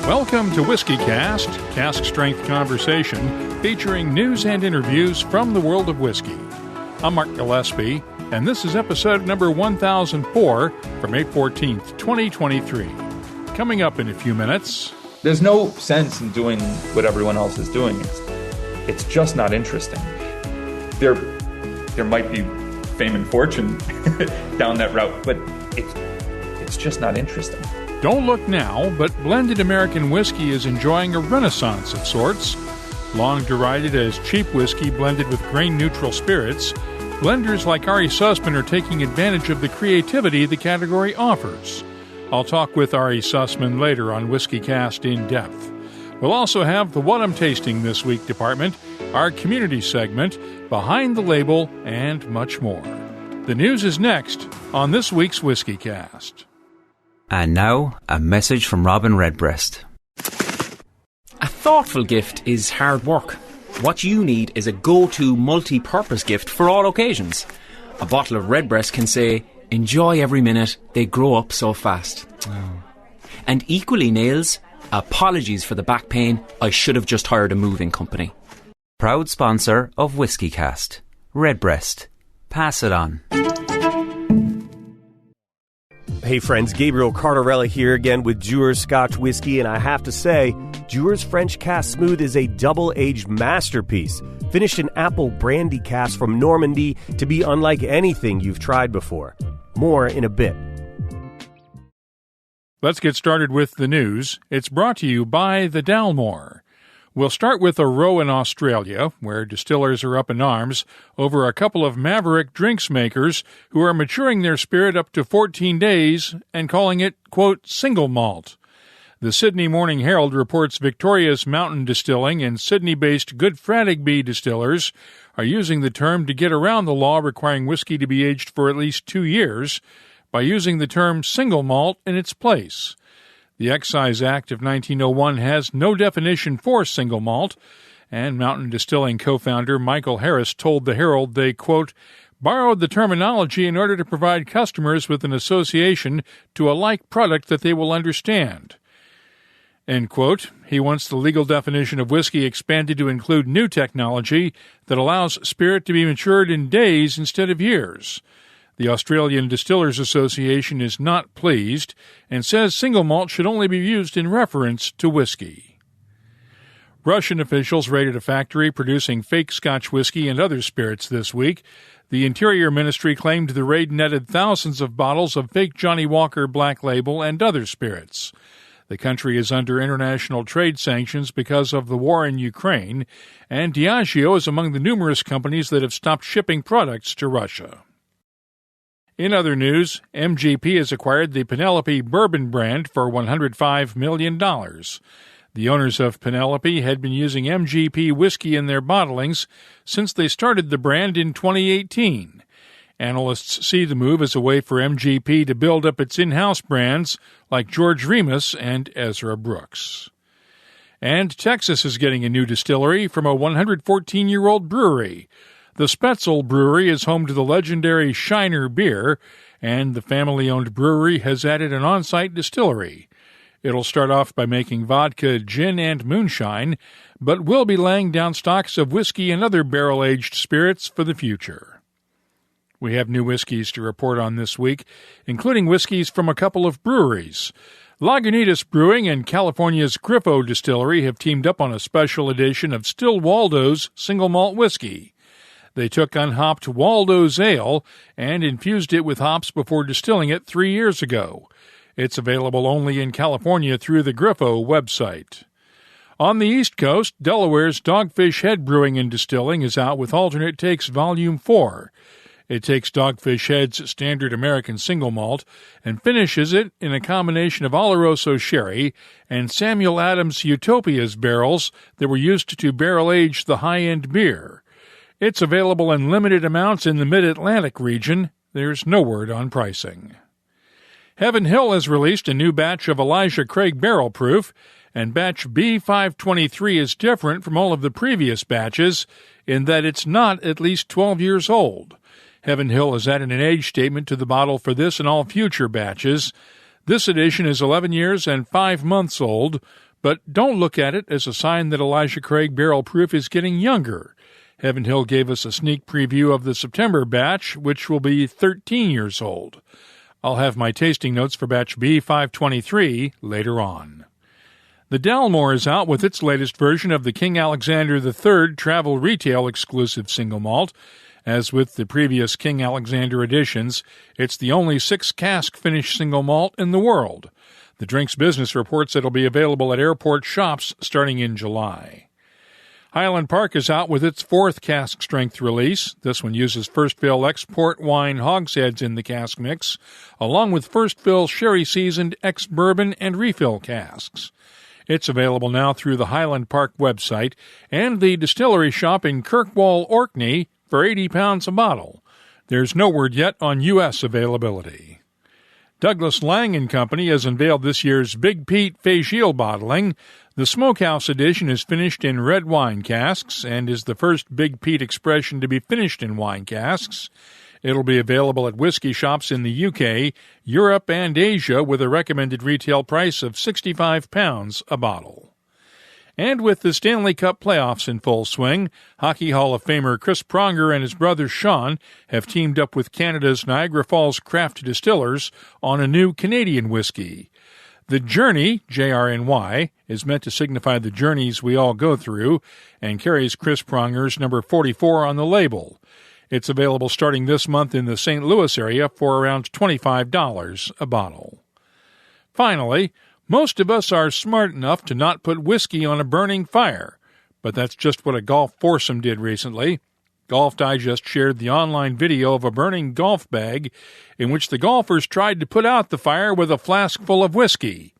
Welcome to WhiskyCast, cask strength conversation featuring news and interviews from the world of whiskey. I'm Mark Gillespie, and this is episode number 1004 from May 14th, 2023. Coming up in a few minutes. There's no sense in doing what everyone else is doing. It's just not interesting. There might be fame and fortune down that route, but it's just not interesting. Don't look now, but Blended American Whisky is enjoying a renaissance of sorts. Long derided as cheap whiskey blended with grain-neutral spirits, blenders like Ari Sussman are taking advantage of the creativity the category offers. I'll talk with Ari Sussman later on WhiskyCast In-Depth. We'll also have the What I'm Tasting This Week department, our community segment, Behind the Label, and much more. The news is next on this week's WhiskyCast. And now, a message from Robin Redbreast. A thoughtful gift is hard work. What you need is a go-to multi-purpose gift for all occasions. A bottle of Redbreast can say, "Enjoy every minute, they grow up so fast." Oh. And equally nails, "Apologies for the back pain, I should have just hired a moving company." Proud sponsor of WhiskyCast. Redbreast. Pass it on. Hey friends, Gabriel Cardarella here again with Dewar's Scotch Whisky, and I have to say, Dewar's French Cask Smooth is a double-aged masterpiece, finished in apple brandy cask from Normandy to be unlike anything you've tried before. More in a bit. Let's get started with the news. It's brought to you by the Dalmore. We'll start with a row in Australia, where distillers are up in arms over a couple of maverick drinks makers who are maturing their spirit up to 14 days and calling it, quote, single malt. The Sydney Morning Herald reports Victoria's Mountain Distilling and Sydney-based Good Fradigby distillers are using the term to get around the law requiring whiskey to be aged for at least 2 years by using the term single malt in its place. The Excise Act of 1901 has no definition for single malt, and Mountain Distilling co-founder Michael Harris told the Herald they, quote, borrowed the terminology in order to provide customers with an association to a like product that they will understand. End quote. He wants the legal definition of whiskey expanded to include new technology that allows spirit to be matured in days instead of years. The Australian Distillers Association is not pleased and says single malt should only be used in reference to whiskey. Russian officials raided a factory producing fake Scotch whisky and other spirits this week. The Interior Ministry claimed the raid netted thousands of bottles of fake Johnny Walker Black Label and other spirits. The country is under international trade sanctions because of the war in Ukraine, and Diageo is among the numerous companies that have stopped shipping products to Russia. In other news, MGP has acquired the Penelope Bourbon brand for $105 million. The owners of Penelope had been using MGP whiskey in their bottlings since they started the brand in 2018. Analysts see the move as a way for MGP to build up its in-house brands like George Remus and Ezra Brooks. And Texas is getting a new distillery from a 114-year-old brewery. The Spetzel Brewery is home to the legendary Shiner beer, and the family-owned brewery has added an on-site distillery. It'll start off by making vodka, gin, and moonshine, but will be laying down stocks of whiskey and other barrel-aged spirits for the future. We have new whiskeys to report on this week, including whiskeys from a couple of breweries. Lagunitas Brewing and California's Griffo Distillery have teamed up on a special edition of Still Waldo's single malt whiskey. They took unhopped Waldo's Ale and infused it with hops before distilling it 3 years ago. It's available only in California through the Griffo website. On the East Coast, Delaware's Dogfish Head Brewing and Distilling is out with Alternate Takes Volume 4. It takes Dogfish Head's standard American single malt and finishes it in a combination of Oloroso sherry and Samuel Adams Utopia's barrels that were used to barrel-age the high-end beer. It's available in limited amounts in the Mid-Atlantic region. There's no word on pricing. Heaven Hill has released a new batch of Elijah Craig Barrel Proof, and batch B523 is different from all of the previous batches in that it's not at least 12 years old. Heaven Hill has added an age statement to the bottle for this and all future batches. This edition is 11 years and 5 months old. But don't look at it as a sign that Elijah Craig Barrel Proof is getting younger. Heaven Hill gave us a sneak preview of the September batch, which will be 13 years old. I'll have my tasting notes for batch B523 later on. The Dalmore is out with its latest version of the King Alexander III Travel Retail exclusive single malt. As with the previous King Alexander editions, it's the only 6-cask finish single malt in the world. The Drinks Business reports it'll be available at airport shops starting in July. Highland Park is out with its 4th cask strength release. This one uses first fill export wine hogsheads in the cask mix, along with first fill sherry seasoned ex-bourbon and refill casks. It's available now through the Highland Park website and the distillery shop in Kirkwall, Orkney for £80 a bottle. There's no word yet on U.S. availability. Douglas Lang & Company has unveiled this year's Big Pete Fagiel bottling. The Smokehouse edition is finished in red wine casks and is the first Big Pete expression to be finished in wine casks. It'll be available at whiskey shops in the UK, Europe, and Asia with a recommended retail price of £65 a bottle. And with the Stanley Cup playoffs in full swing, Hockey Hall of Famer Chris Pronger and his brother Sean have teamed up with Canada's Niagara Falls Craft Distillers on a new Canadian whiskey. The Journey, JRNY, is meant to signify the journeys we all go through and carries Chris Pronger's number 44 on the label. It's available starting this month in the St. Louis area for around $25 a bottle. Finally, most of us are smart enough to not put whiskey on a burning fire, but that's just what a golf foursome did recently. Golf Digest shared the online video of a burning golf bag in which the golfers tried to put out the fire with a flask full of whiskey.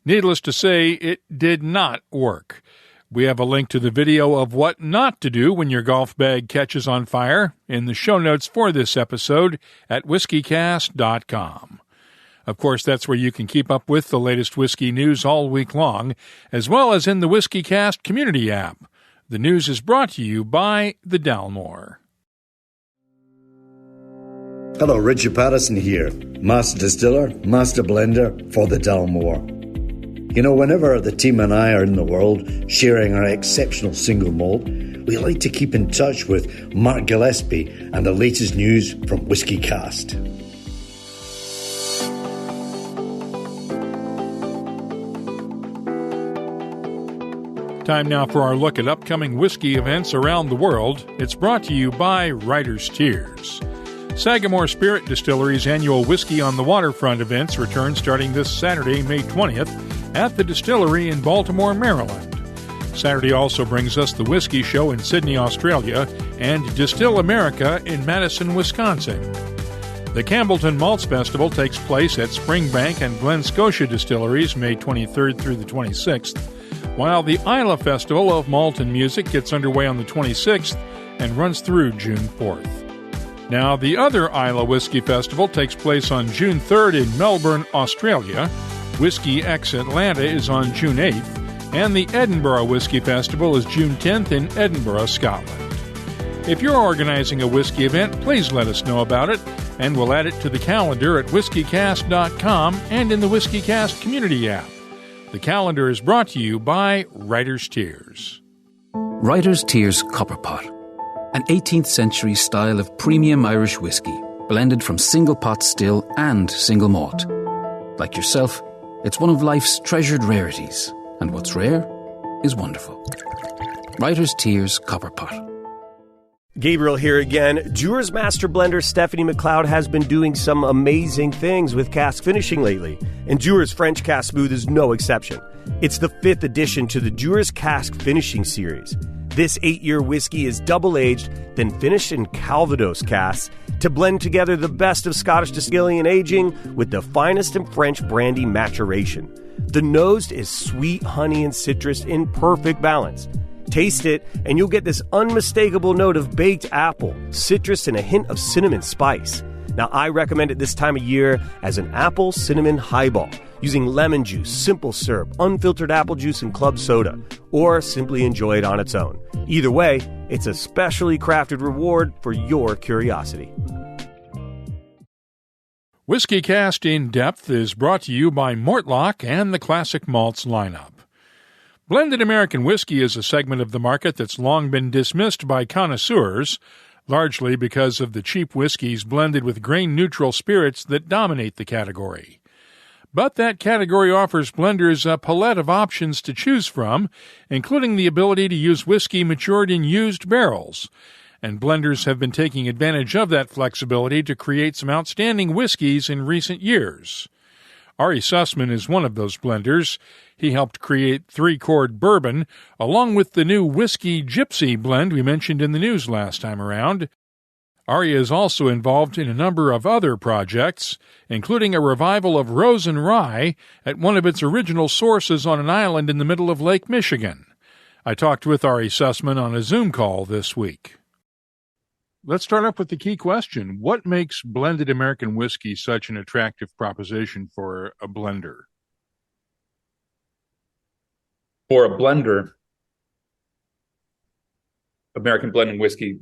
Needless to say, it did not work. We have a link to the video of what not to do when your golf bag catches on fire in the show notes for this episode at WhiskyCast.com. Of course, that's where you can keep up with the latest whiskey news all week long, as well as in the WhiskyCast community app. The news is brought to you by the Dalmore. Hello, Richard Patterson here, Master Distiller, Master Blender for the Dalmore. You know, whenever the team and I are in the world sharing our exceptional single malt, we like to keep in touch with Mark Gillespie and the latest news from WhiskyCast. Time now for our look at upcoming whiskey events around the world. It's brought to you by Writer's Tears. Sagamore Spirit Distillery's annual Whiskey on the Waterfront events return starting this Saturday, May 20th, at the distillery in Baltimore, Maryland. Saturday also brings us the Whiskey Show in Sydney, Australia, and Distill America in Madison, Wisconsin. The Campbellton Malts Festival takes place at Springbank and Glen Scotia Distilleries May 23rd through the 26th, while the Isla Festival of Malt and Music gets underway on the 26th and runs through June 4th. Now, the other Isla Whiskey Festival takes place on June 3rd in Melbourne, Australia. Whiskey X Atlanta is on June 8th, and the Edinburgh Whiskey Festival is June 10th in Edinburgh, Scotland. If you're organizing a whiskey event, please let us know about it, and we'll add it to the calendar at WhiskyCast.com and in the WhiskyCast community app. The calendar is brought to you by Writer's Tears. Writer's Tears Copper Pot, an 18th century style of premium Irish whiskey, blended from single pot still and single malt. Like yourself, it's one of life's treasured rarities, and what's rare is wonderful. Writer's Tears Copper Pot. Gabriel here again. Dewar's Master Blender Stephanie McLeod has been doing some amazing things with cask finishing lately, and Dewar's French Cask Smooth is no exception. It's the 5th addition to the Dewar's Cask Finishing series. This 8-year whiskey is double-aged, then finished in Calvados casks to blend together the best of Scottish distilling and aging with the finest in French brandy maturation. The nose is sweet honey and citrus in perfect balance. Taste it, and you'll get this unmistakable note of baked apple, citrus, and a hint of cinnamon spice. Now, I recommend it this time of year as an apple cinnamon highball, using lemon juice, simple syrup, unfiltered apple juice, and club soda, or simply enjoy it on its own. Either way, it's a specially crafted reward for your curiosity. WhiskyCast In-Depth is brought to you by Mortlock and the Classic Malts lineup. Blended American Whisky is a segment of the market that's long been dismissed by connoisseurs, largely because of the cheap whiskeys blended with grain-neutral spirits that dominate the category. But that category offers blenders a palette of options to choose from, including the ability to use whiskey matured in used barrels. And blenders have been taking advantage of that flexibility to create some outstanding whiskeys in recent years. Ari Sussman is one of those blenders. He helped create 3-Chord Bourbon, along with the new Whiskey Gypsy blend we mentioned in the news last time around. Ari is also involved in a number of other projects, including a revival of Rose and Rye at one of its original sources on an island in the middle of Lake Michigan. I talked with Ari Sussman on a Zoom call this week. Let's start up with the key question. What makes blended American whiskey such an attractive proposition for a blender? For a blender, American blended whiskey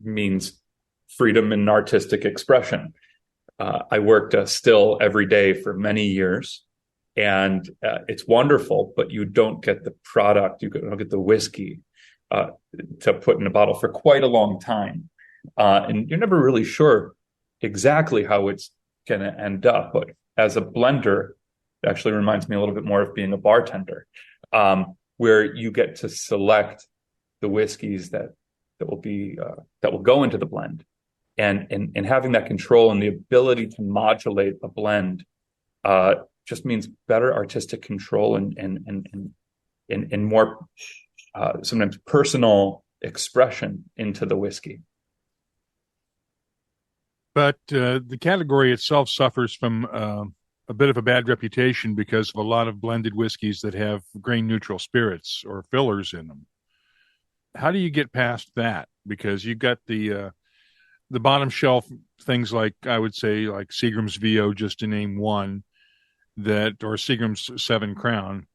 means freedom and artistic expression. I worked still every day for many years, and it's wonderful, but you don't get the product, you don't get the whiskey to put in a bottle for quite a long time. And you're never really sure exactly how it's going to end up. But as a blender, it actually reminds me a little bit more of being a bartender, where you get to select the whiskeys that will go into the blend, and having that control and the ability to modulate a blend just means better artistic control and more sometimes personal expression into the whiskey. But the category itself suffers from a bit of a bad reputation because of a lot of blended whiskeys that have grain-neutral spirits or fillers in them. How do you get past that? Because you've got the bottom shelf things like, I would say, like Seagram's VO, just to name one, or Seagram's 7 Crown,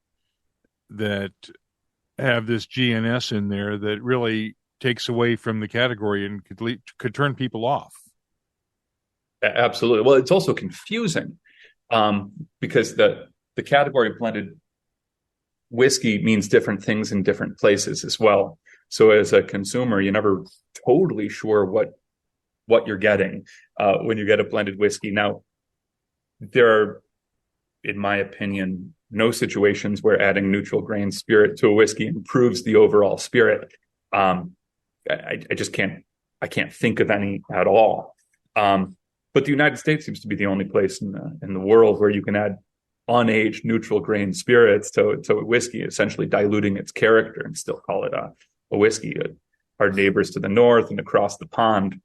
that have this GNS in there that really takes away from the category and could turn people off. Absolutely. Well, it's also confusing because the category of blended whiskey means different things in different places as well. So as a consumer, you're never totally sure what you're getting when you get a blended whiskey. Now, there are, in my opinion, no situations where adding neutral grain spirit to a whiskey improves the overall spirit. I just can't think of any at all. But the United States seems to be the only place in the world where you can add unaged neutral grain spirits to whiskey, essentially diluting its character, and still call it a whiskey. Our neighbors to the north and across the pond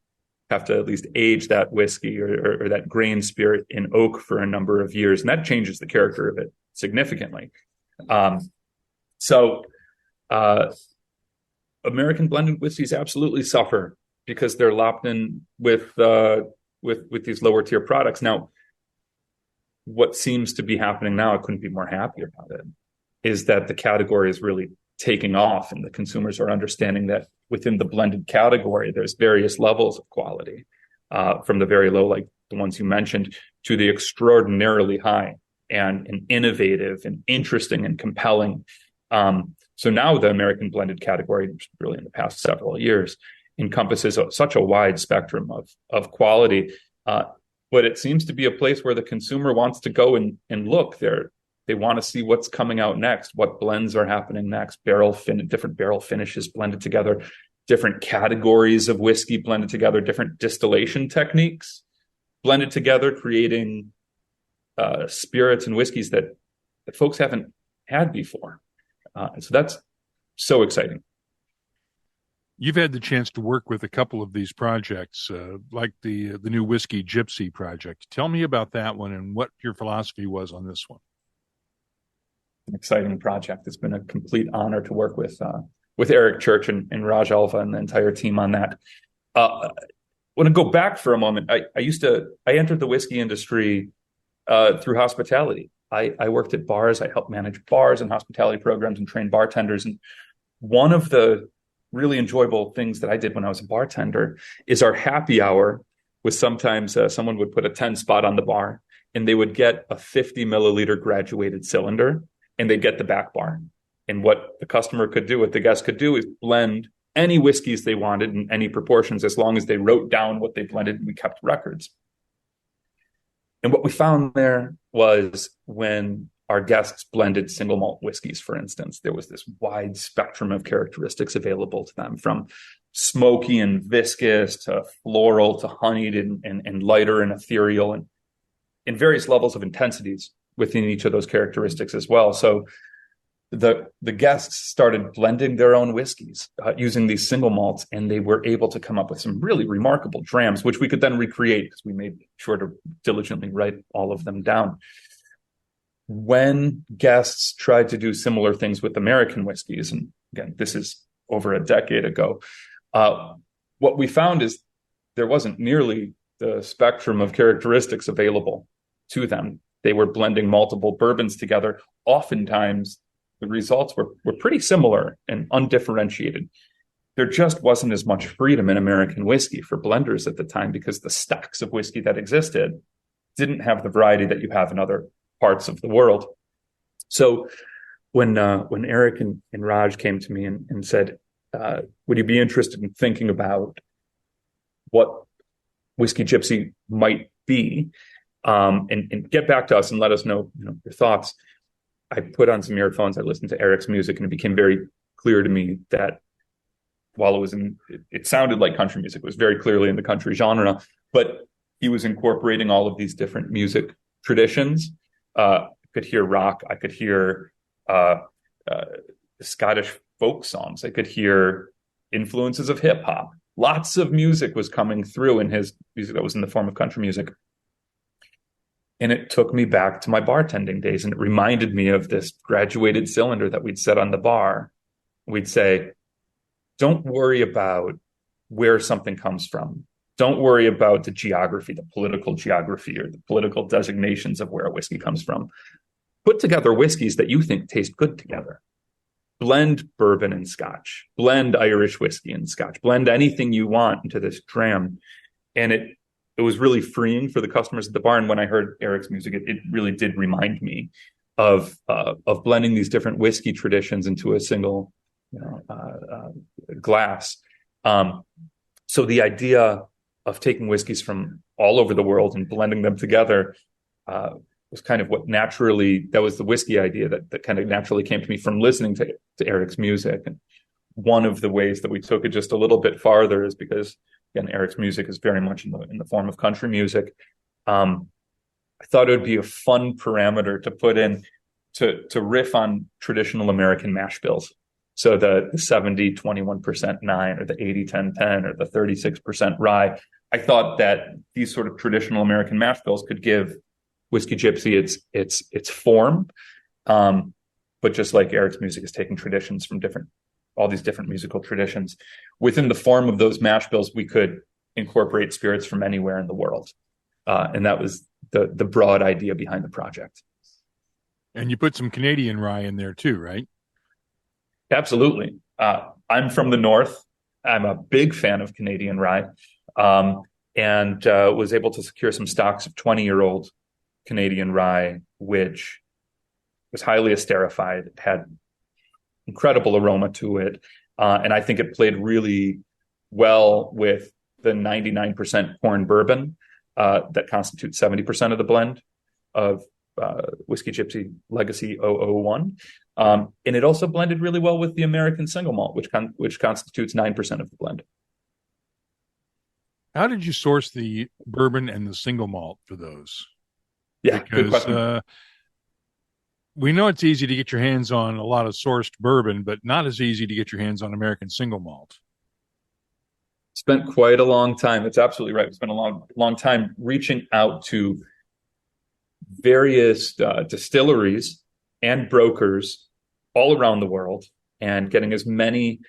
have to at least age that whiskey or that grain spirit in oak for a number of years, and that changes the character of it significantly. So American blended whiskeys absolutely suffer because they're lopped in with these lower tier products. Now, what seems to be happening now, I couldn't be more happy about it, is that the category is really taking off, and the consumers are understanding that within the blended category, there's various levels of quality, from the very low, like the ones you mentioned, to the extraordinarily high and innovative and interesting and compelling. So now the American blended category, really in the past several years, encompasses such a wide spectrum of quality, but it seems to be a place where the consumer wants to go and look. They want to see what's coming out next, what blends are happening next, different barrel finishes blended together, different categories of whiskey blended together, different distillation techniques blended together, creating spirits and whiskeys that folks haven't had before. And so that's so exciting. You've had the chance to work with a couple of these projects, like the new Whiskey Gypsy project. Tell me about that one and what your philosophy was on this one. An exciting project. It's been a complete honor to work with Eric Church and Raj Alva and the entire team on that. I want to go back for a moment. I entered the whiskey industry through hospitality. I worked at bars. I helped manage bars and hospitality programs and train bartenders. And one of the really enjoyable things that I did when I was a bartender is our happy hour was sometimes someone would put a 10 spot on the bar and they would get a 50 milliliter graduated cylinder and they'd get the back bar. And what the customer could do, what the guest could do, is blend any whiskeys they wanted in any proportions, as long as they wrote down what they blended and we kept records. And what we found there was, when our guests blended single malt whiskeys, for instance, there was this wide spectrum of characteristics available to them, from smoky and viscous to floral to honeyed and lighter and ethereal, and in various levels of intensities within each of those characteristics as well. So the guests started blending their own whiskeys using these single malts, and they were able to come up with some really remarkable drams, which we could then recreate because we made sure to diligently write all of them down. When guests tried to do similar things with American whiskeys, and again, this is over a decade ago, what we found is there wasn't nearly the spectrum of characteristics available to them. They were blending multiple bourbons together. Oftentimes, the results were pretty similar and undifferentiated. There just wasn't as much freedom in American whiskey for blenders at the time, because the stocks of whiskey that existed didn't have the variety that you have in other parts of the world. So when Eric and Raj came to me and said, would you be interested in thinking about what Whiskey Gypsy might be, and get back to us and let us know, your thoughts, I put on some earphones, I listened to Eric's music, and it became very clear to me that while it sounded like country music, it was very clearly in the country genre, but he was incorporating all of these different music traditions. I could hear rock, I could hear Scottish folk songs, I could hear influences of hip hop. Lots of music was coming through in his music that was in the form of country music. And it took me back to my bartending days, and it reminded me of this graduated cylinder that we'd set on the bar. We'd say, don't worry about where something comes from. Don't worry about the geography, the political geography, or the political designations of where a whiskey comes from. Put together whiskeys that you think taste good together. Blend bourbon and Scotch. Blend Irish whiskey and Scotch. Blend anything you want into this dram. And it was really freeing for the customers at the bar. And when I heard Eric's music, it really did remind me of blending these different whiskey traditions into a single glass. So the idea of taking whiskeys from all over the world and blending them together was kind of that was the whiskey idea that kind of naturally came to me from listening to Eric's music. And one of the ways that we took it just a little bit farther is because, again, Eric's music is very much in the form of country music. I thought it would be a fun parameter to put in to riff on traditional American mash bills. So the 70-21% 9, or the 80-10-10, or the 36% rye. I thought that these sort of traditional American mash bills could give Whiskey Gypsy its form. But just like Eric's music is taking traditions from all these different musical traditions, within the form of those mash bills, we could incorporate spirits from anywhere in the world. And that was the broad idea behind the project. And you put some Canadian rye in there too, right? Absolutely. I'm from the North. I'm a big fan of Canadian rye, and was able to secure some stocks of 20-year-old Canadian rye, which was highly esterified, had incredible aroma to it. And I think it played really well with the 99% corn bourbon that constitutes 70% of the blend of Whiskey Gypsy Legacy 001. And it also blended really well with the American single malt, which constitutes 9% of the blend. How did you source the bourbon and the single malt for those? Yeah, good question. We know it's easy to get your hands on a lot of sourced bourbon, but not as easy to get your hands on American single malt. Spent quite a long time. It's absolutely right. We spent a long time reaching out to various distilleries and brokers all around the world and getting as many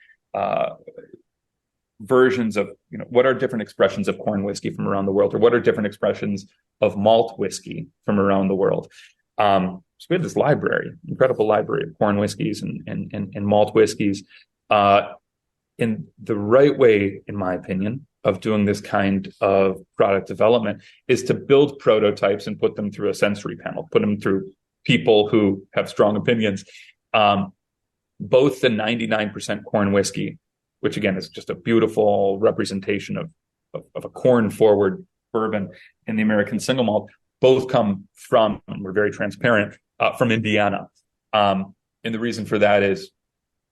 versions of, what are different expressions of corn whiskey from around the world, or what are different expressions of malt whiskey from around the world. So we had this incredible library of corn whiskeys and malt whiskeys. And the right way, in my opinion, of doing this kind of product development is to build prototypes and put them through a sensory panel, put them through people who have strong opinions. both the 99% corn whiskey, which again is just a beautiful representation of a corn forward bourbon, and the American single malt, both come from, and we're very transparent, from Indiana. And the reason for that is,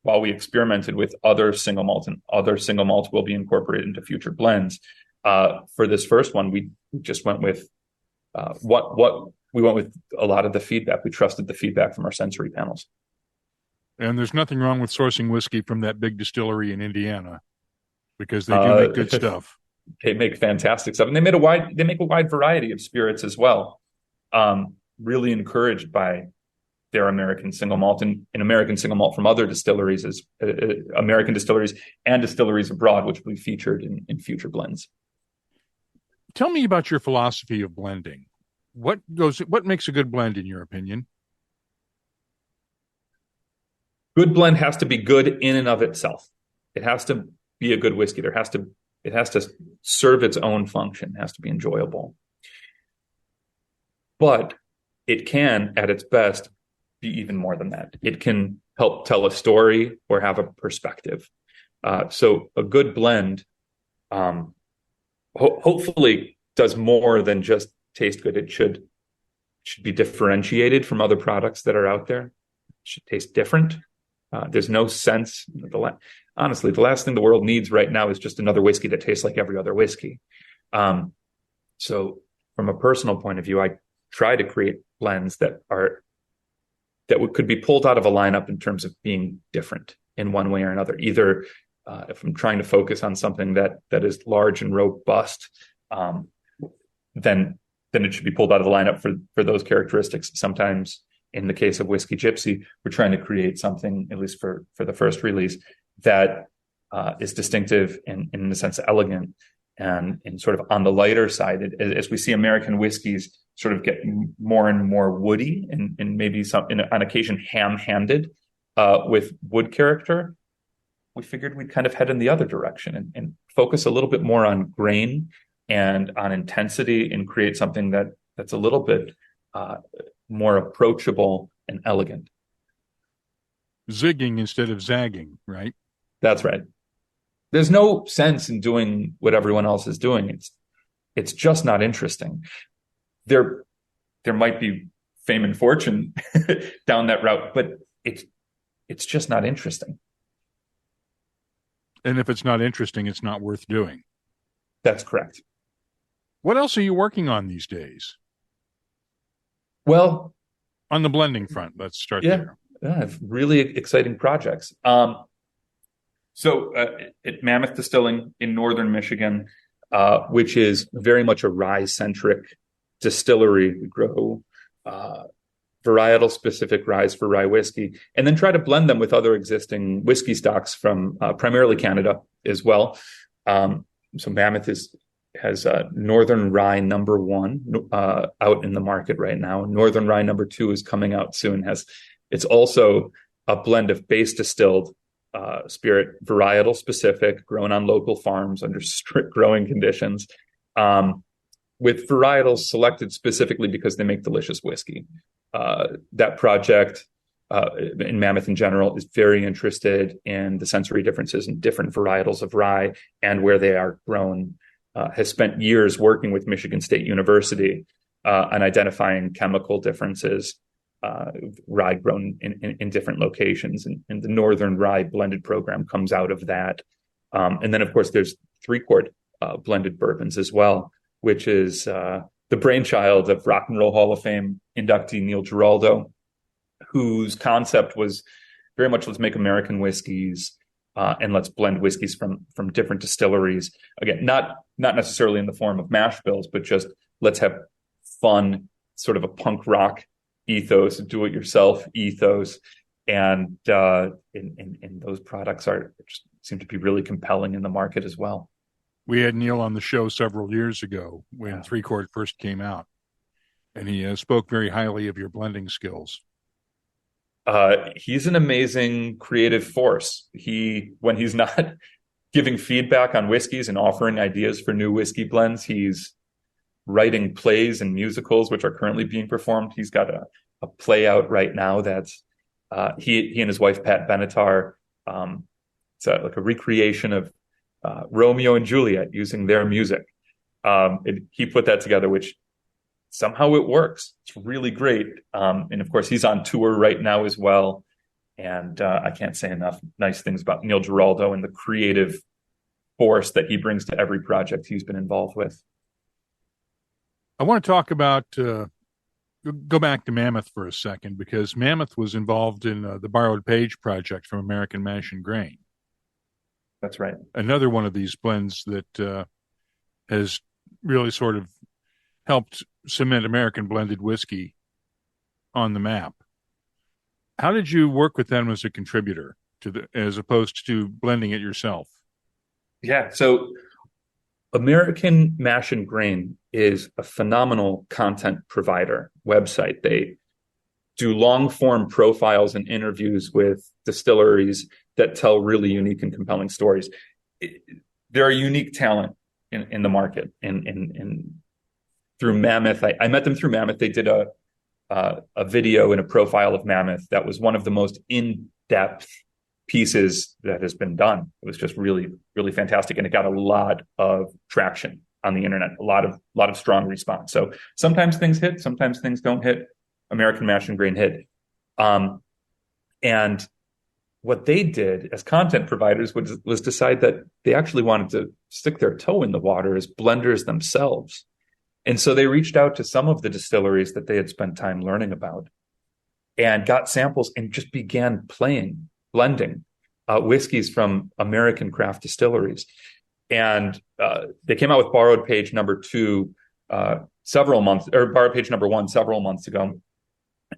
while we experimented with other single malts, and other single malts will be incorporated into future blends, for this first one, we just went with we went with a lot of the feedback. We trusted the feedback from our sensory panels. And there's nothing wrong with sourcing whiskey from that big distillery in Indiana, because they do make good stuff. They make fantastic stuff, and they make a wide variety of spirits as well. Really encouraged by their American single malt, and American single malt from other distilleries, as American distilleries and distilleries abroad, which will be featured in future blends. Tell me about your philosophy of blending. What makes a good blend in your opinion? Good blend has to be good in and of itself. It has to be a good whiskey. It has to serve its own function. It has to be enjoyable. But it can, at its best, be even more than that. It can help tell a story or have a perspective. So a good blend hopefully does more than just taste good. It should be differentiated from other products that are out there. It should taste different. There's no sense. Honestly, the last thing the world needs right now is just another whiskey that tastes like every other whiskey. So from a personal point of view, I try to create blends that could be pulled out of a lineup in terms of being different in one way or another. Either if I'm trying to focus on something that is large and robust, then it should be pulled out of the lineup for those characteristics. Sometimes, in the case of Whiskey Gypsy, we're trying to create something, at least for the first release, that is distinctive and in a sense elegant, and sort of on the lighter side. As we see American whiskeys sort of get more and more woody and maybe on occasion ham-handed with wood character, we figured we'd kind of head in the other direction and focus a little bit more on grain and on intensity, and create something that's a little bit more approachable and elegant. Zigging instead of zagging, right? That's right. There's no sense in doing what everyone else is doing. It's just not interesting. There might be fame and fortune down that route, but it's just not interesting. And if it's not interesting, it's not worth doing. That's correct. What else are you working on these days? Well, on the blending front, let's start there. Yeah, really exciting projects. So at Mammoth Distilling in northern Michigan, which is very much a rye-centric distillery, we grow varietal-specific ryes for rye whiskey, and then try to blend them with other existing whiskey stocks from primarily Canada as well. So Mammoth has Northern Rye number 1 out in the market right now. Northern Rye number 2 is coming out soon. It's also a blend of base distilled spirit, varietal specific, grown on local farms under strict growing conditions, with varietals selected specifically because they make delicious whiskey. That project, in Mammoth in general, is very interested in the sensory differences in different varietals of rye and where they are grown. Has spent years working with Michigan State University on identifying chemical differences, rye grown in different locations. And the Northern Rye blended program comes out of that. And then, of course, there's 3-quart blended bourbons as well, which is the brainchild of Rock and Roll Hall of Fame inductee Neil Giraldo, whose concept was very much, let's make American whiskeys and let's blend whiskeys from different distilleries. Again, not necessarily in the form of mash bills, but just let's have fun, sort of a punk rock ethos, do-it-yourself ethos, and those products seem to be really compelling in the market as well. We had Neil on the show several years ago when 3-quart first came out, and he spoke very highly of your blending skills. He's an amazing creative force. When he's not giving feedback on whiskeys and offering ideas for new whiskey blends, he's writing plays and musicals, which are currently being performed. He's got a play out right now that's He and his wife, Pat Benatar, it's like a recreation of Romeo and Juliet using their music. He put that together, which somehow it works. It's really great. And of course, he's on tour right now as well. And I can't say enough nice things about Neil Giraldo and the creative force that he brings to every project he's been involved with. I want to talk about, go back to Mammoth for a second, because Mammoth was involved in the Borrowed Page project from American Mash and Grain. That's right. Another one of these blends that has really sort of helped cement American blended whiskey on the map. How did you work with them as a contributor as opposed to blending it yourself? Yeah, so American Mash and Grain is a phenomenal content provider website. They do long form profiles and interviews with distilleries that tell really unique and compelling stories. They're a unique talent in the market. And through Mammoth, I met them through Mammoth. They did a video and a profile of Mammoth that was one of the most in-depth pieces that has been done. It was just really, really fantastic, and it got a lot of traction on the internet. A lot of strong response. So sometimes things hit, sometimes things don't hit. American Mash and Grain hit, and what they did as content providers was decide that they actually wanted to stick their toe in the water as blenders themselves. And so they reached out to some of the distilleries that they had spent time learning about and got samples and just began blending whiskeys from American craft distilleries. And they came out with Borrowed Page number 2 Borrowed Page number 1 several months ago.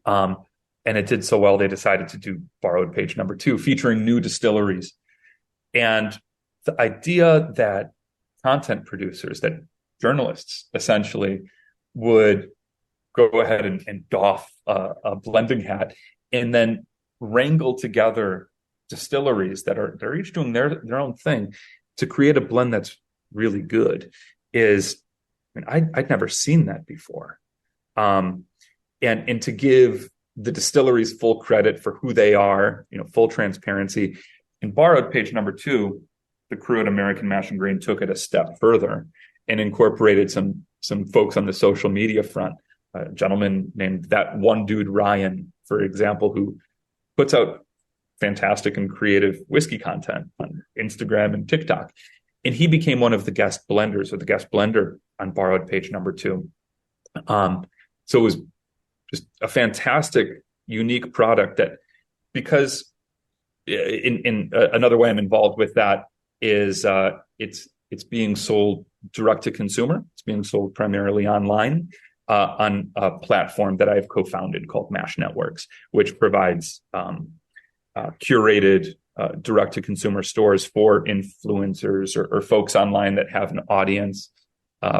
And it did so well, they decided to do Borrowed Page number 2, featuring new distilleries. And the idea that content producers, that journalists essentially would go ahead and doff a blending hat and then wrangle together distilleries they're each doing their own thing to create a blend that's really good is, I'd never seen that before. And to give the distilleries full credit for who they are, full transparency. In Borrowed Page number 2, the crew at American Mash and Grain took it a step further and incorporated some folks on the social media front. A gentleman named That One Dude Ryan, for example, who puts out fantastic and creative whiskey content on Instagram and TikTok. And he became one of the guest blenders, or the guest blender on Borrowed Page number 2. So it was just a fantastic, unique product that, because in another way I'm involved with that is it's being sold direct to consumer. It's being sold primarily online on a platform that I've co-founded called Mash Networks, which provides curated direct to consumer stores for influencers or folks online that have an audience,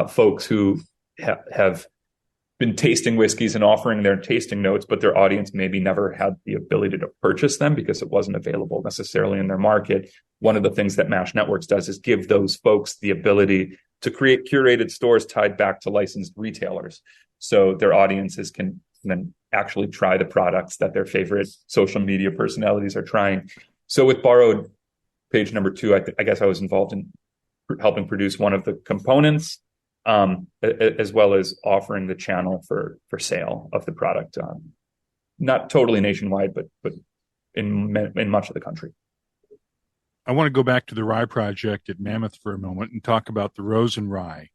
folks who have been tasting whiskeys and offering their tasting notes, but their audience maybe never had the ability to purchase them because it wasn't available necessarily in their market. One of the things that Mash Networks does is give those folks the ability to create curated stores tied back to licensed retailers. So their audiences can then actually try the products that their favorite social media personalities are trying. So with Borrowed Page number 2, I guess I was involved in helping produce one of the components, as well as offering the channel for sale of the product, not totally nationwide, but in much of the country. I want to go back to the rye project at Mammoth for a moment and talk about the Rosen Rye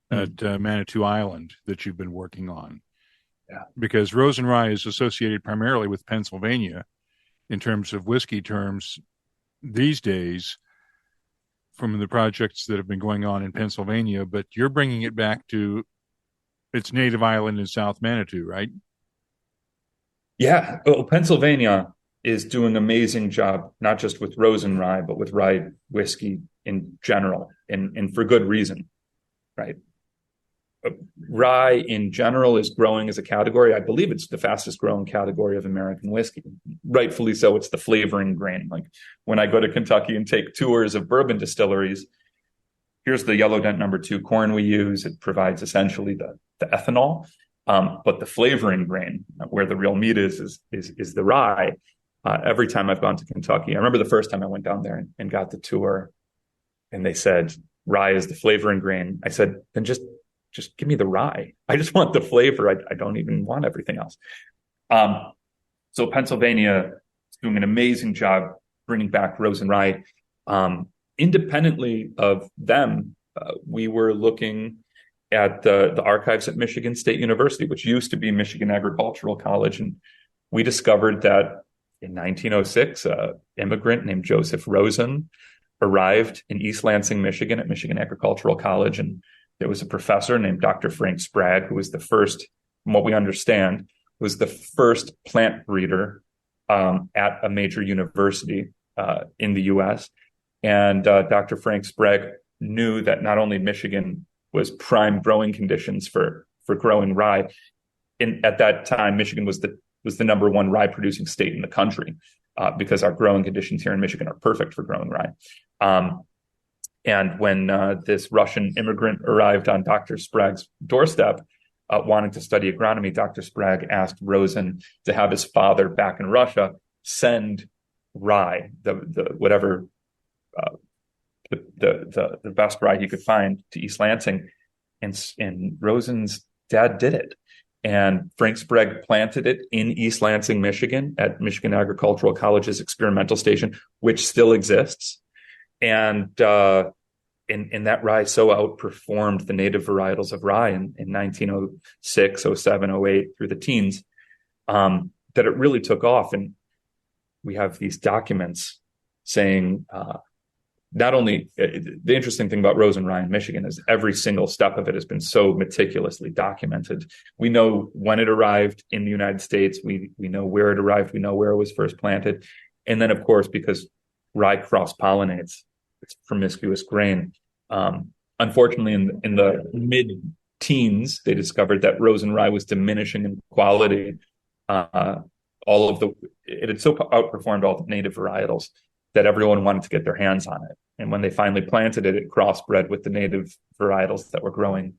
at Manitou Island that you've been working on. Yeah. Because Rosen Rye is associated primarily with Pennsylvania in terms of whiskey terms these days from the projects that have been going on in Pennsylvania, but you're bringing it back to its native island in South Manitou, right? Yeah. Well, Pennsylvania is doing an amazing job, not just with Rosen Rye, but with rye whiskey in general, and for good reason, right? Rye in general is growing as a category. I believe it's the fastest growing category of American whiskey. Rightfully so. It's the flavoring grain. Like when I go to Kentucky and take tours of bourbon distilleries, here's the Yellow Dent number 2 corn we use. It provides essentially the ethanol, but the flavoring grain, where the real meat is the rye. every time I've gone to Kentucky. I remember the first time I went down there and got the tour, and they said, rye is the flavoring grain. I said, then just give me the rye. I just want the flavor. I don't even want everything else. So Pennsylvania is doing an amazing job bringing back rose and rye. Independently of them, we were looking at the archives at Michigan State University, which used to be Michigan Agricultural College. And we discovered that in 1906, an immigrant named Joseph Rosen arrived in East Lansing, Michigan at Michigan Agricultural College. And there was a professor named Dr. Frank Sprague, who was the first, from what we understand, was the first plant breeder at a major university in the U.S. And Dr. Frank Sprague knew that not only Michigan was prime growing conditions for growing rye. At that time, Michigan was the number one rye producing state in the country because our growing conditions here in Michigan are perfect for growing rye. And when this Russian immigrant arrived on Dr. Sprague's doorstep, wanting to study agronomy, Dr. Sprague asked Rosen to have his father back in Russia send rye, the best rye he could find to East Lansing, and Rosen's dad did it. And Frank Sprague planted it in East Lansing, Michigan, at Michigan Agricultural College's experimental station, which still exists. And that rye so outperformed the native varietals of rye in 1906, 07, 08 through the teens that it really took off. And we have these documents saying not only the interesting thing about rose and rye in Michigan is every single step of it has been so meticulously documented. We know when it arrived in the United States. We know where it arrived. We know where it was first planted. And then, of course, because rye cross-pollinates, it's promiscuous grain. Unfortunately, in the mid-teens, they discovered that rose and rye was diminishing in quality. It had so outperformed all the native varietals that everyone wanted to get their hands on it. And when they finally planted it, it crossbred with the native varietals that were growing.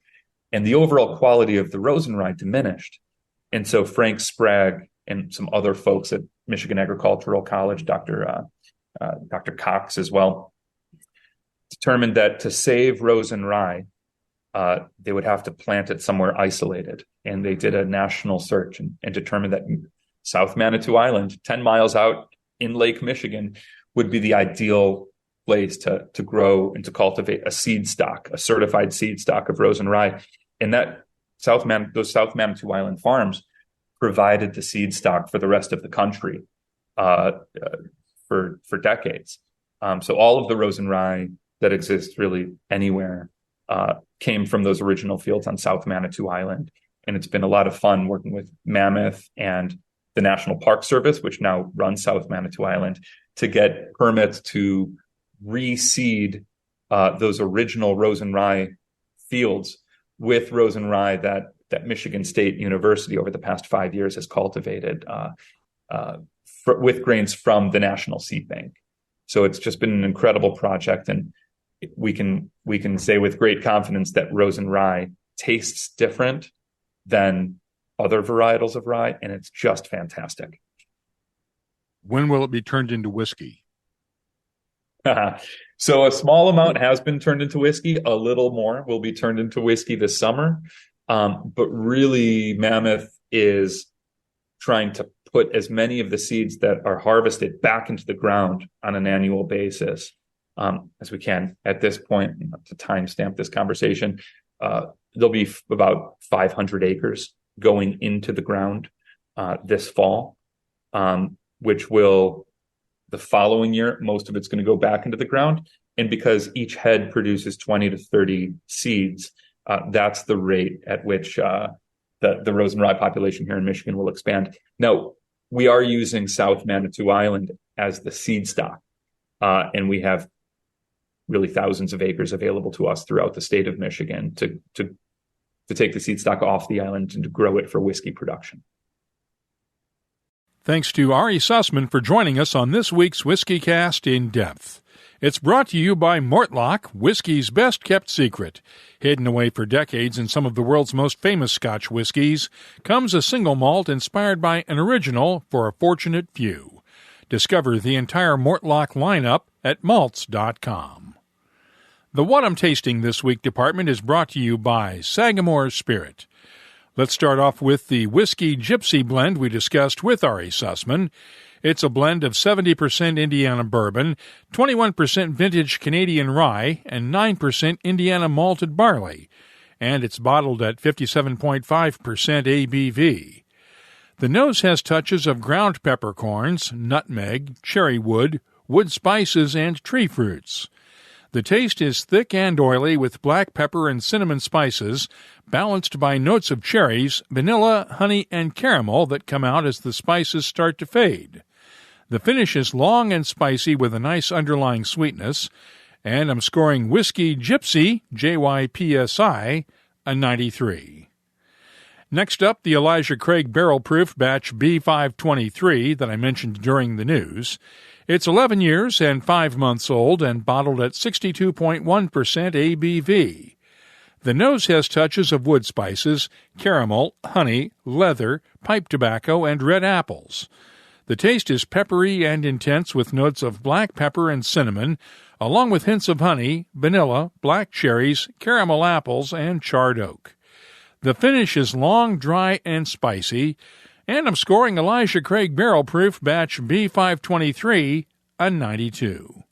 And the overall quality of the rose and rye diminished. And so Frank Sprague and some other folks at Michigan Agricultural College, Dr. Cox as well, determined that to save rose and rye, they would have to plant it somewhere isolated. And they did a national search and determined that South Manitou Island, 10 miles out in Lake Michigan, would be the ideal place to grow and to cultivate a seed stock, a certified seed stock of rose and rye. And that those South Manitou Island farms provided the seed stock for the rest of the country for decades. So all of the rose and rye that exists really anywhere came from those original fields on South Manitou Island. And it's been a lot of fun working with Mammoth and the National Park Service, which now runs South Manitou Island, to get permits to reseed those original rose and rye fields with rose and rye that Michigan State University over the past 5 years has cultivated with grains from the National Seed Bank. So it's just been an incredible project, and we can say with great confidence that rose and rye tastes different than other varietals of rye, and it's just fantastic. When will it be turned into whiskey? So a small amount has been turned into whiskey. A little more will be turned into whiskey this summer. But really, Mammoth is trying to put as many of the seeds that are harvested back into the ground on an annual basis as we can. At this point, to timestamp this conversation, there'll be about 500 acres going into the ground this fall. Which will, the following year, most of it's going to go back into the ground. And because each head produces 20 to 30 seeds, that's the rate at which the rose and rye population here in Michigan will expand. Now, we are using South Manitou Island as the seed stock, and we have really thousands of acres available to us throughout the state of Michigan to take the seed stock off the island and to grow it for whiskey production. Thanks to Ari Sussman for joining us on this week's WhiskyCast In-Depth. It's brought to you by Mortlach, whiskey's best-kept secret. Hidden away for decades in some of the world's most famous Scotch whiskies, comes a single malt inspired by an original for a fortunate few. Discover the entire Mortlock lineup at malts.com. The What I'm Tasting This Week department is brought to you by Sagamore Spirit. Let's start off with the Whiskey Gypsy blend we discussed with Ari Sussman. It's a blend of 70% Indiana bourbon, 21% vintage Canadian rye, and 9% Indiana malted barley, and it's bottled at 57.5% ABV. The nose has touches of ground peppercorns, nutmeg, cherry wood spices, and tree fruits. The taste is thick and oily with black pepper and cinnamon spices, balanced by notes of cherries, vanilla, honey, and caramel that come out as the spices start to fade. The finish is long and spicy with a nice underlying sweetness, and I'm scoring Whiskey Gypsy, JYPSI, a 93. Next up, the Elijah Craig Barrel Proof Batch B523 that I mentioned during the news. It's 11 years and 5 months old and bottled at 62.1% ABV. The nose has touches of wood spices, caramel, honey, leather, pipe tobacco, and red apples. The taste is peppery and intense with notes of black pepper and cinnamon, along with hints of honey, vanilla, black cherries, caramel apples, and charred oak. The finish is long, dry, and spicy, and I'm scoring Elijah Craig Barrel Proof Batch B523 a 92.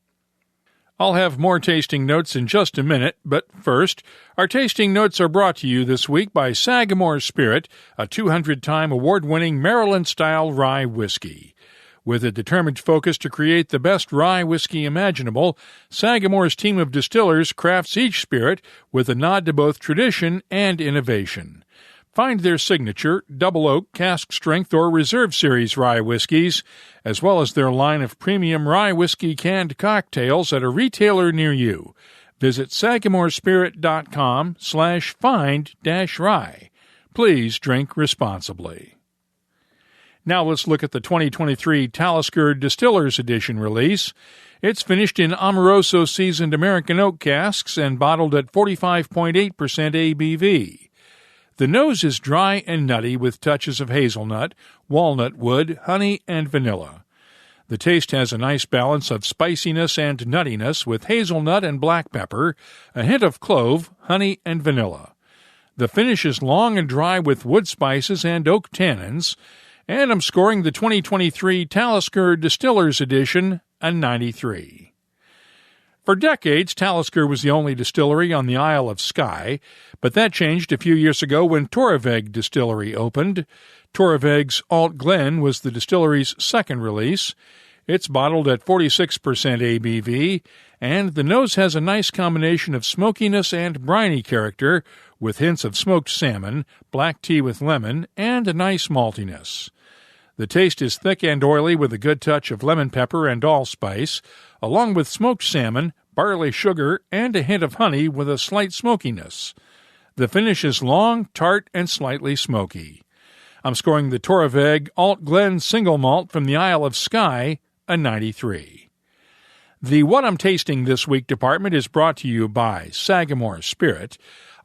I'll have more tasting notes in just a minute, but first, our tasting notes are brought to you this week by Sagamore Spirit, a 200-time award-winning Maryland-style rye whiskey. With a determined focus to create the best rye whiskey imaginable, Sagamore's team of distillers crafts each spirit with a nod to both tradition and innovation. Find their signature, double oak, cask strength, or reserve series rye whiskeys, as well as their line of premium rye whiskey canned cocktails at a retailer near you. Visit sagamorespirit.com/find-rye. Please drink responsibly. Now let's look at the 2023 Talisker Distillers Edition release. It's finished in Amoroso seasoned American oak casks and bottled at 45.8% ABV. The nose is dry and nutty with touches of hazelnut, walnut wood, honey, and vanilla. The taste has a nice balance of spiciness and nuttiness with hazelnut and black pepper, a hint of clove, honey, and vanilla. The finish is long and dry with wood spices and oak tannins, and I'm scoring the 2023 Talisker Distillers Edition a 93. For decades, Talisker was the only distillery on the Isle of Skye, but that changed a few years ago when Torreveg Distillery opened. Torreveg's Alt Glen was the distillery's second release. It's bottled at 46% ABV, and the nose has a nice combination of smokiness and briny character, with hints of smoked salmon, black tea with lemon, and a nice maltiness. The taste is thick and oily with a good touch of lemon pepper and allspice, along with smoked salmon, barley sugar, and a hint of honey with a slight smokiness. The finish is long, tart, and slightly smoky. I'm scoring the Torreveg Alt Glen Single Malt from the Isle of Skye a 93. The What I'm Tasting This Week department is brought to you by Sagamore Spirit.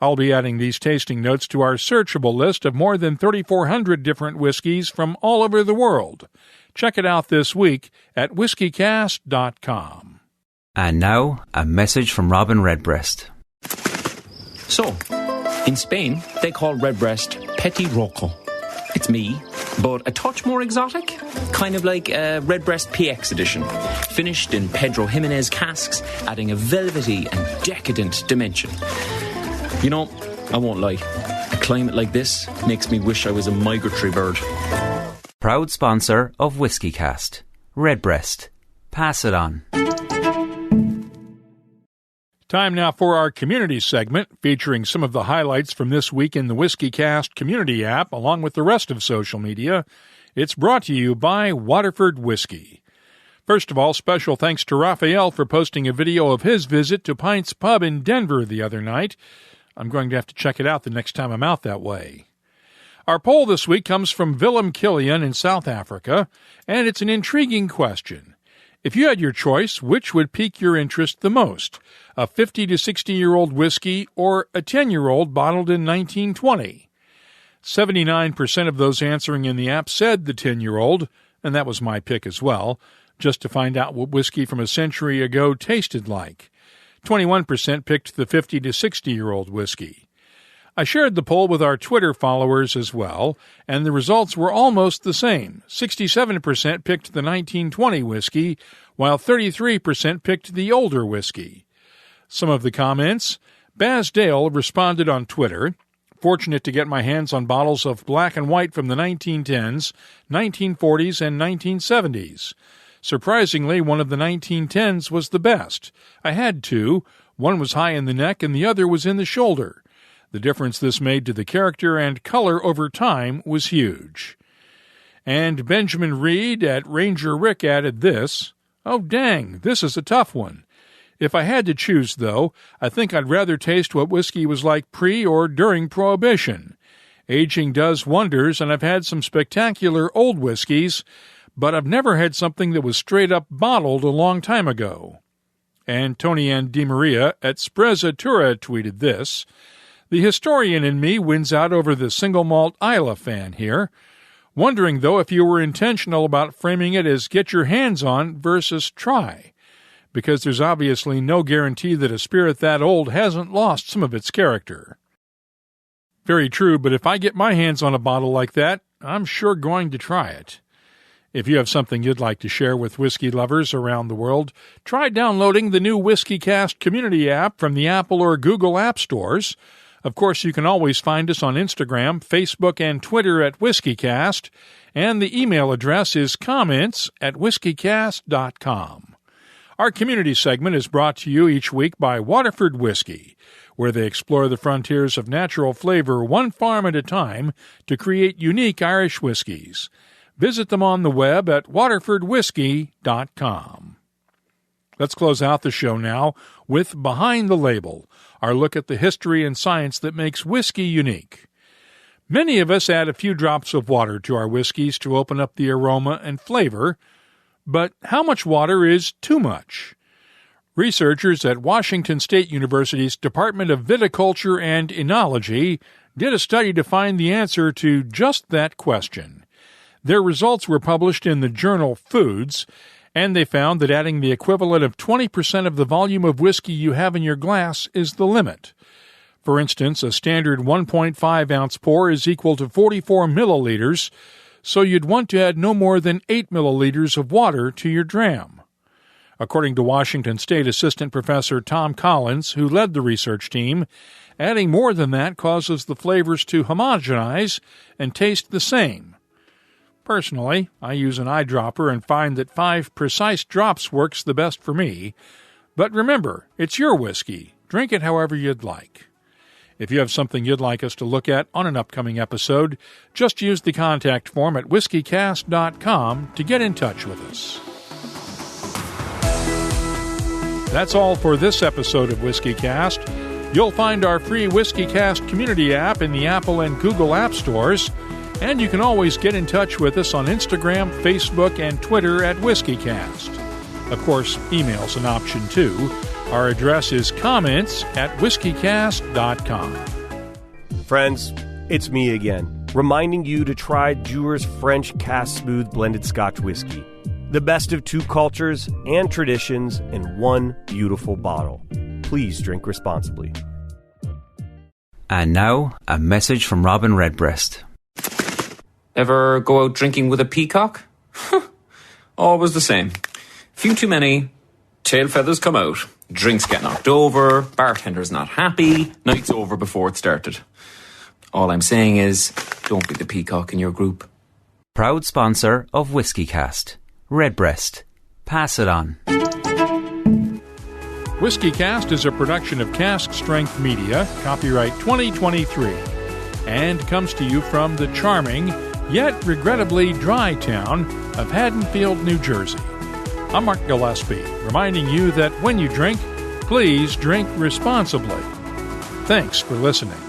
I'll be adding these tasting notes to our searchable list of more than 3,400 different whiskeys from all over the world. Check it out this week at WhiskyCast.com. And now, a message from Robin Redbreast. So, in Spain, they call Redbreast Petit Roco. It's me, but a touch more exotic. Kind of like a Redbreast PX edition. Finished in Pedro Jimenez casks, adding a velvety and decadent dimension. You know, I won't lie. A climate like this makes me wish I was a migratory bird. Proud sponsor of WhiskyCast. Redbreast. Pass it on. Time now for our community segment, featuring some of the highlights from this week in the WhiskyCast community app, along with the rest of social media. It's brought to you by Waterford Whiskey. First of all, special thanks to Raphael for posting a video of his visit to Pint's Pub in Denver the other night. I'm going to have to check it out the next time I'm out that way. Our poll this week comes from Willem Killian in South Africa, and it's an intriguing question. If you had your choice, which would pique your interest the most? A 50 to 60-year-old whiskey or a 10-year-old bottled in 1920? 79% of those answering in the app said the 10-year-old, and that was my pick as well. just to find out what whiskey from a century ago tasted like. 21% picked the 50 to 60-year-old whiskey. I shared the poll with our Twitter followers as well, and the results were almost the same. 67% picked the 1920 whiskey, while 33% picked the older whiskey. Some of the comments: Baz Dale responded on Twitter, "Fortunate to get my hands on bottles of black and white from the 1910s, 1940s, and 1970s. Surprisingly, one of the 1910s was the best. I had two. One was high in the neck and the other was in the shoulder. The difference this made to the character and color over time was huge." And Benjamin Reed at Ranger Rick added this: "Oh dang, this is a tough one. If I had to choose, though, I think I'd rather taste what whiskey was like pre or during Prohibition. Aging does wonders, and I've had some spectacular old whiskeys, but I've never had something that was straight up bottled a long time ago." And Tony Ann DiMaria at Sprezzatura tweeted this: "The historian in me wins out over the single malt Isla fan here. Wondering, though, if you were intentional about framing it as get your hands on versus try, because there's obviously no guarantee that a spirit that old hasn't lost some of its character." Very true, but if I get my hands on a bottle like that, I'm sure going to try it. If you have something you'd like to share with whiskey lovers around the world, try downloading the new WhiskyCast community app from the Apple or Google app stores. Of course, you can always find us on Instagram, Facebook, and Twitter at WhiskyCast, and the email address is comments@whiskycast.com. Our community segment is brought to you each week by Waterford Whiskey, where they explore the frontiers of natural flavor one farm at a time to create unique Irish whiskies. Visit them on the web at waterfordwhiskey.com. Let's close out the show now with Behind the Label, our look at the history and science that makes whiskey unique. Many of us add a few drops of water to our whiskeys to open up the aroma and flavor, but how much water is too much? Researchers at Washington State University's Department of Viticulture and Enology did a study to find the answer to just that question. Their results were published in the journal Foods, and they found that adding the equivalent of 20% of the volume of whiskey you have in your glass is the limit. For instance, a standard 1.5-ounce pour is equal to 44 milliliters, so you'd want to add no more than 8 milliliters of water to your dram. According to Washington State Assistant Professor Tom Collins, who led the research team, adding more than that causes the flavors to homogenize and taste the same. Personally, I use an eyedropper and find that 5 precise drops works the best for me. But remember, it's your whiskey. Drink it however you'd like. If you have something you'd like us to look at on an upcoming episode, just use the contact form at whiskycast.com to get in touch with us. That's all for this episode of WhiskyCast. You'll find our free WhiskyCast community app in the Apple and Google app stores, and you can always get in touch with us on Instagram, Facebook, and Twitter at WhiskyCast. Of course, email's an option too. Our address is comments@whiskycast.com. Friends, it's me again, reminding you to try Dewar's French Cask Smooth Blended Scotch Whisky. The best of two cultures and traditions in one beautiful bottle. Please drink responsibly. And now, a message from Robin Redbreast. Ever go out drinking with a peacock? Always the same. Few too many, tail feathers come out, drinks get knocked over, bartender's not happy, night's over before it started. All I'm saying is, don't be the peacock in your group. Proud sponsor of WhiskyCast. Redbreast. Pass it on. WhiskyCast is a production of Cask Strength Media, copyright 2023, and comes to you from the charming, yet regrettably dry town of Haddonfield, New Jersey. I'm Mark Gillespie, reminding you that when you drink, please drink responsibly. Thanks for listening.